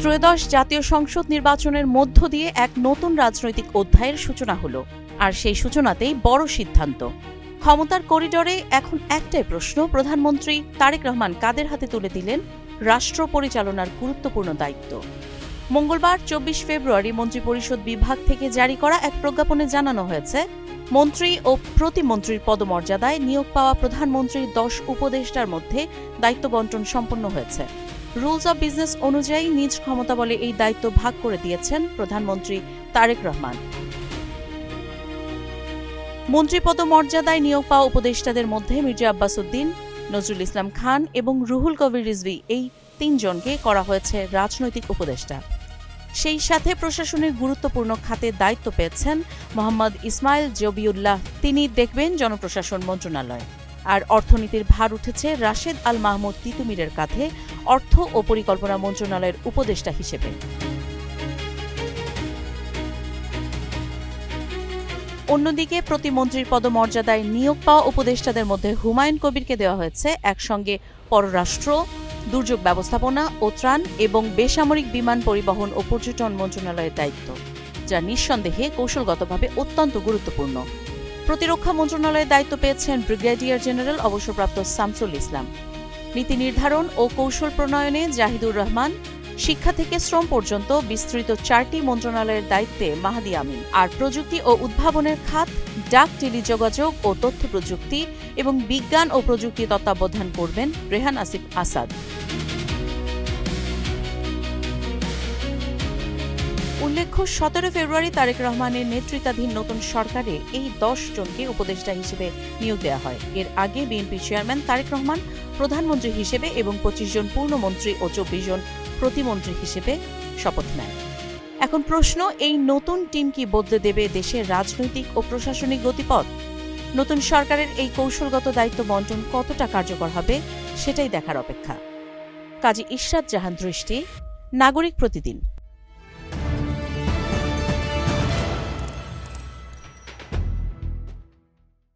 ত্রয়োদশ জাতীয় সংসদ নির্বাচনের মধ্য দিয়ে এক নতুন রাজনৈতিক অধ্যায়ের সূচনা হলো, আর সেই সূচনাতেই বড় সিদ্ধান্ত। ক্ষমতার করিডরে এখন একটাই প্রশ্ন, প্রধানমন্ত্রী তারেক রহমান কাদের হাতে তুলে দিলেন রাষ্ট্র পরিচালনার গুরুত্বপূর্ণ দায়িত্ব। মঙ্গলবার ২৪ ফেব্রুয়ারি মন্ত্রিপরিষদ বিভাগ থেকে জারি করা এক প্রজ্ঞাপনে জানানো হয়েছে, মন্ত্রী ও প্রতিমন্ত্রীর পদমর্যাদায় নিয়োগ পাওয়া প্রধানমন্ত্রীর ১০ উপদেষ্টার মধ্যে দায়িত্ব বণ্টন সম্পন্ন হয়েছে। রুলস অব বিজনেস অনুযায়ী নিজ ক্ষমতাবলে এই দায়িত্ব ভাগ করে দিয়েছেন প্রধানমন্ত্রী তারেক রহমান। মন্ত্রী পদমর্যাদায় নিয়োগ পাওয়া উপদেষ্টাদের মধ্যে মির্জা আব্বাস উদ্দিন, নজরুল ইসলাম খান এবং রুহুল কবির রিজভী, এই তিনজনকে করা হয়েছে রাজনৈতিক উপদেষ্টা। সেই সাথে প্রশাসনের গুরুত্বপূর্ণ খাতে দায়িত্ব পেয়েছেন মোহাম্মদ ইসমাইল জবিউল্লাহ, তিনি দেখবেন জনপ্রশাসন মন্ত্রণালয়। আর অর্থনীতির ভার উঠেছে রাশেদ আল মাহমুদ তিতুমিরের কাঁধে অর্থ ও পরিকল্পনা মন্ত্রণালয়ের উপদেষ্টা হিসেবে। অন্যদিকে প্রতিমন্ত্রীর পদমর্যাদায় নিয়োগ পাওয়া উপদেষ্টাদের মধ্যে হুমায়ুন কবিরকে দেওয়া হয়েছে একসঙ্গে পররাষ্ট্র, দুর্যোগ ব্যবস্থাপনা ও ত্রাণ এবং বেসামরিক বিমান পরিবহন ও পর্যটন মন্ত্রণালয়ের দায়িত্ব, যা নিঃসন্দেহে কৌশলগতভাবে অত্যন্ত গুরুত্বপূর্ণ। প্রতিরক্ষা মন্ত্রণালয়ের দায়িত্ব পেয়েছেন ব্রিগেডিয়ার জেনারেল অবসরপ্রাপ্ত শামসুল ইসলাম। নীতি নির্ধারণ ও কৌশল প্রণয়নে জাহিদুর রহমান, শিক্ষা থেকে শ্রম পর্যন্ত বিস্তৃত ৪টি মন্ত্রণালয়ের দায়িত্বে মাহাদি আমিন। আর প্রযুক্তি ও উদ্ভাবনের খাত, ডাক, টেলিযোগাযোগ ও তথ্য প্রযুক্তি এবং বিজ্ঞান ও প্রযুক্তি তত্ত্বাবধান করবেন রেহান আসিফ আসাদ। উল্লেখ্য, ১৭ ফেব্রুয়ারি তারেক রহমানের নেতৃত্বাধীন নতুন সরকারে এই ১০ জনকে উপদেষ্টা হিসেবে নিয়োগ দেওয়া হয়। এর আগে বিএনপি চেয়ারম্যান তারেক রহমান প্রধানমন্ত্রী হিসেবে এবং ২৫ জন পূর্ণমন্ত্রী ও ২৪ জন প্রতিমন্ত্রী হিসেবে শপথ নেন। এখন প্রশ্ন, এই নতুন টিম কি বদলে দেবে দেশের রাজনৈতিক ও প্রশাসনিক গতিপথ? নতুন সরকারের এই কৌশলগত দায়িত্ব বণ্টন কতটা কার্যকর হবে সেটাই দেখার অপেক্ষা। কাজী ইশরাত জাহান দৃষ্টি, নাগরিক প্রতিদিন।